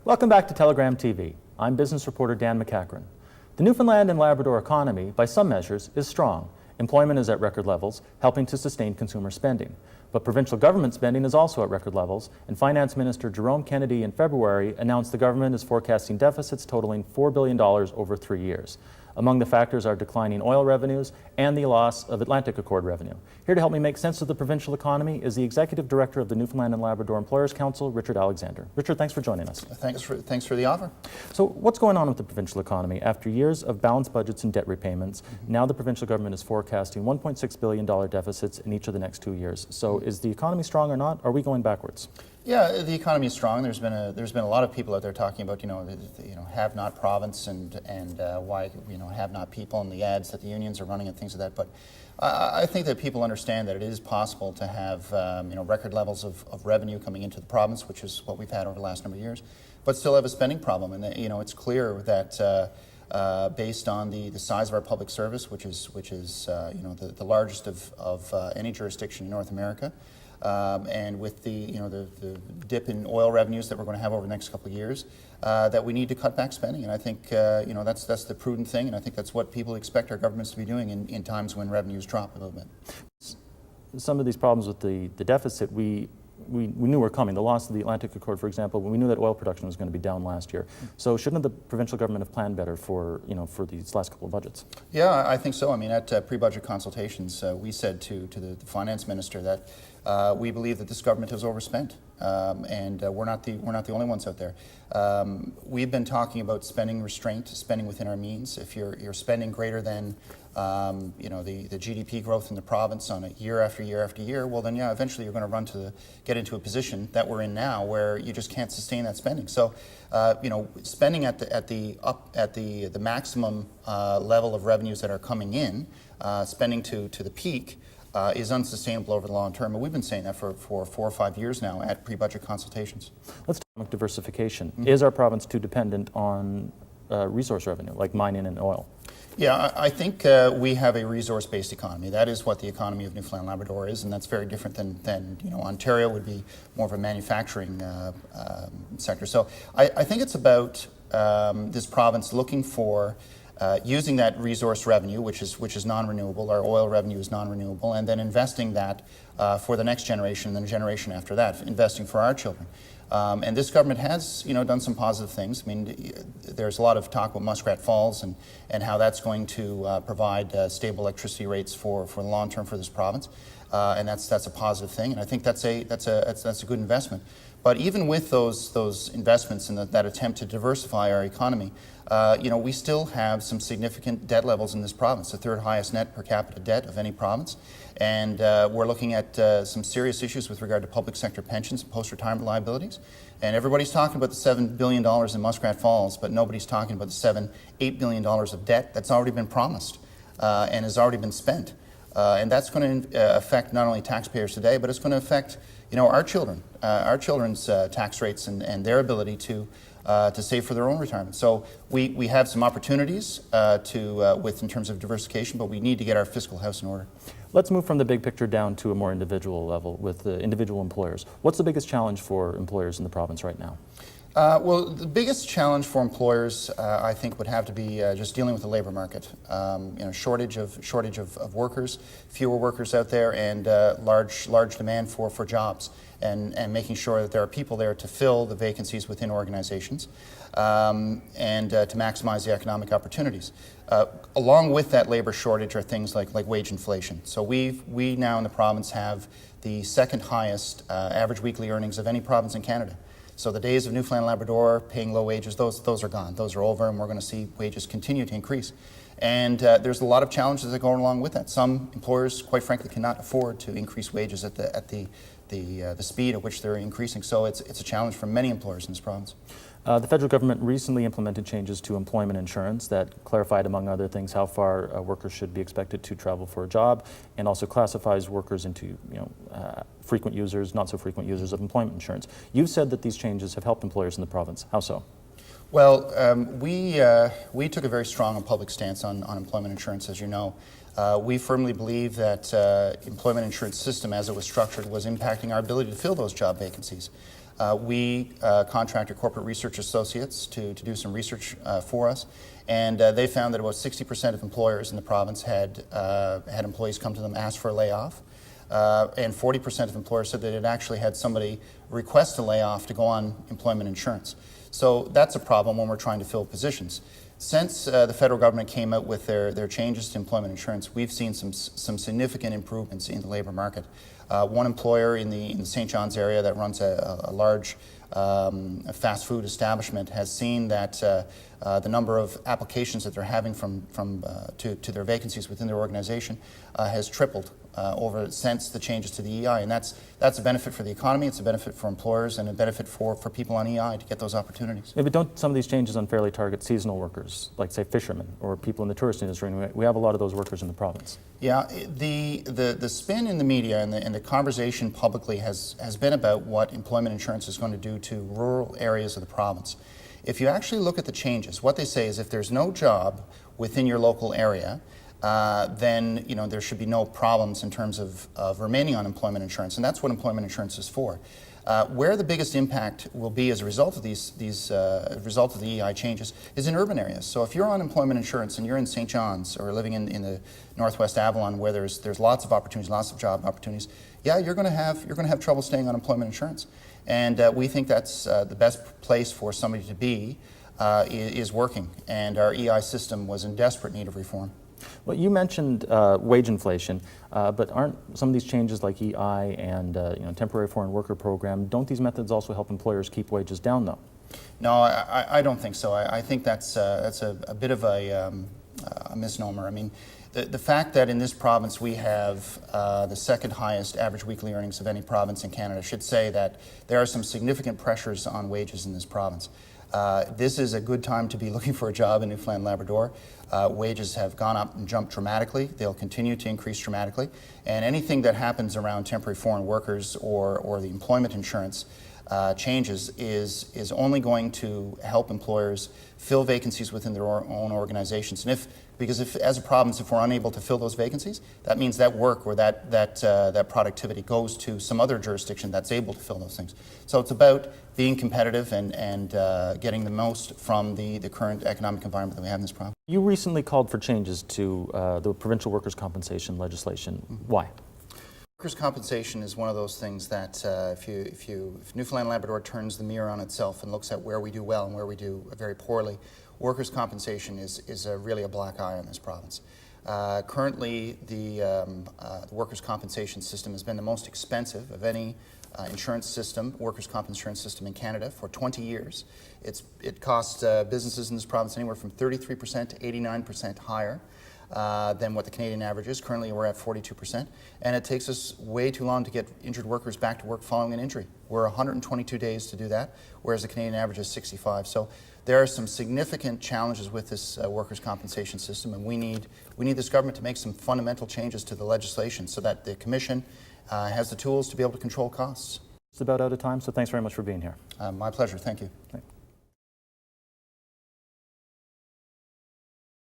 Welcome back to Telegram TV. I'm business reporter Dan MacEachern. The Newfoundland and Labrador economy, by some measures, is strong. Employment is at record levels, helping to sustain consumer spending. But provincial government spending is also at record levels, and Finance Minister Jerome Kennedy in February announced the government is forecasting deficits totaling $4 billion over 3 years. Among the factors are declining oil revenues and the loss of Atlantic Accord revenue. Here to help me make sense of the provincial economy is the Executive Director of the Newfoundland and Labrador Employers Council, Richard Alexander. Richard, thanks for joining us. Thanks for the offer. So what's going on with the provincial economy? After years of balanced budgets and debt repayments, now the provincial government is forecasting $1.6 billion deficits in each of the next 2 years. So is the economy strong or not? Are we going backwards? Yeah, the economy is strong. There's been a lot of people out there talking about have-not province and why have-not people and the ads that the unions are running and things like that. But I think that people understand that it is possible to have record levels of revenue coming into the province, which is what we've had over the last number of years, but still have a spending problem. And it's clear that based on the size of our public service, which is the largest of any jurisdiction in North America. And with the dip in oil revenues that we're going to have over the next couple of years, that we need to cut back spending. And I think that's the prudent thing, and I think that's what people expect our governments to be doing in times when revenues drop a little bit. Some of these problems with the deficit we knew were coming. The loss of the Atlantic Accord, for example, we knew that oil production was going to be down last year. So shouldn't the provincial government have planned better for these last couple of budgets? Yeah, I think so. I mean, at pre-budget consultations, we said to the finance minister that we believe that this government has overspent, and we're not the only ones out there. We've been talking about spending restraint, spending within our means. If you're spending greater than the GDP growth in the province on a year after year after year, well then, yeah, eventually you're going to get into a position that we're in now where you just can't sustain that spending. So, spending at the maximum level of revenues that are coming in, spending to the peak, is unsustainable over the long term. And we've been saying that for 4 or 5 years now at pre-budget consultations. Let's talk about diversification. Is our province too dependent on resource revenue, like mining and oil? Yeah, I think we have a resource-based economy. That is what the economy of Newfoundland and Labrador is, and that's very different than Ontario would be more of a manufacturing sector. So I think it's about this province looking for using that resource revenue, which is non-renewable. Our oil revenue is non-renewable, and then investing that for the next generation and then the generation after that, investing for our children. And this government has, done some positive things. I mean, there's a lot of talk about Muskrat Falls and how that's going to provide stable electricity rates for the long term for this province, and that's a positive thing. And I think that's a good investment. But even with those investments and that attempt to diversify our economy, we still have some significant debt levels in this province, the third highest net per capita debt of any province. And we're looking at some serious issues with regard to public sector pensions and post-retirement liabilities. And everybody's talking about the $7 billion in Muskrat Falls, but nobody's talking about the $8 billion of debt that's already been promised and has already been spent. And that's going to affect not only taxpayers today, but it's going to affect our children's tax rates and their ability to save for their own retirement. So we have some opportunities in terms of diversification, but we need to get our fiscal house in order. Let's move from the big picture down to a more individual level with individual employers. What's the biggest challenge for employers in the province right now? Well, the biggest challenge for employers, I think, would have to be just dealing with the labor market. Shortage of workers, fewer workers out there, and large demand for jobs, and making sure that there are people there to fill the vacancies within organizations, and to maximize the economic opportunities. Along with that labor shortage are things like wage inflation. So we now in the province have the second highest average weekly earnings of any province in Canada. So the days of Newfoundland and Labrador paying low wages, those are gone. Those are over, and we're going to see wages continue to increase. And there's a lot of challenges that go along with that. Some employers, quite frankly, cannot afford to increase wages at the speed at which they're increasing. So it's a challenge for many employers in this province. The federal government recently implemented changes to employment insurance that clarified, among other things, how far workers should be expected to travel for a job, and also classifies workers into frequent users, not so frequent users of employment insurance. You've said that these changes have helped employers in the province. How so? Well, we took a very strong and public stance on employment insurance, as you know. We firmly believe that employment insurance system, as it was structured, was impacting our ability to fill those job vacancies. We contracted corporate research associates to do some research for us, and they found that about 60% of employers in the province had employees come to them, ask for a layoff, and 40% of employers said that it actually had somebody request a layoff to go on employment insurance. So that's a problem when we're trying to fill positions. Since the federal government came out with their changes to employment insurance, we've seen some significant improvements in the labor market. One employer in the St. John's area that runs a large fast food establishment has seen that the number of applications that they're having to their vacancies within their organization has tripled since the changes to the EI, and that's a benefit for the economy, it's a benefit for employers, and a benefit for people on EI to get those opportunities. Yeah, but don't some of these changes unfairly target seasonal workers, like say fishermen or people in the tourist industry? We have a lot of those workers in the province. Yeah, the spin in the media and the conversation publicly has been about what employment insurance is going to do to rural areas of the province. If you actually look at the changes, what they say is if there's no job within your local area, then there should be no problems in terms of remaining on employment insurance, and that's what employment insurance is for. Where the biggest impact will be as a result of result of the EI changes is in urban areas. So if you're on employment insurance and you're in St. John's or living in the Northwest Avalon, where there's lots of opportunities, lots of job opportunities, yeah, you're going to have trouble staying on employment insurance, and we think that's the best place for somebody to be is working, and our EI system was in desperate need of reform. Well, you mentioned wage inflation, but aren't some of these changes like EI and temporary foreign worker program, don't these methods also help employers keep wages down, though? No, I don't think so. I think that's a bit of a misnomer. I mean, the fact that in this province we have the second highest average weekly earnings of any province in Canada should say that there are some significant pressures on wages in this province. This is a good time to be looking for a job in Newfoundland Labrador. Wages have gone up and jumped dramatically. They'll continue to increase dramatically. And anything that happens around temporary foreign workers or the employment insurance changes is only going to help employers fill vacancies within their own organizations. And because as a province, if we're unable to fill those vacancies, that means that work or that productivity goes to some other jurisdiction that's able to fill those things. So it's about being competitive and getting the most from the current economic environment that we have in this province. You recently called for changes to the provincial workers' compensation legislation. Mm-hmm. Why? Workers' compensation is one of those things that if Newfoundland Labrador turns the mirror on itself and looks at where we do well and where we do very poorly, workers' compensation is really a black eye on this province. Currently, the workers' compensation system has been the most expensive of any insurance system, workers' comp insurance system in Canada for 20 years. It costs businesses in this province anywhere from 33% to 89% higher than what the Canadian average is. Currently, we're at 42%, and it takes us way too long to get injured workers back to work following an injury. We're 122 days to do that, whereas the Canadian average is 65. So there are some significant challenges with this workers' compensation system, and we need this government to make some fundamental changes to the legislation so that the Commission has the tools to be able to control costs. It's about out of time, so thanks very much for being here. My pleasure. Thank you.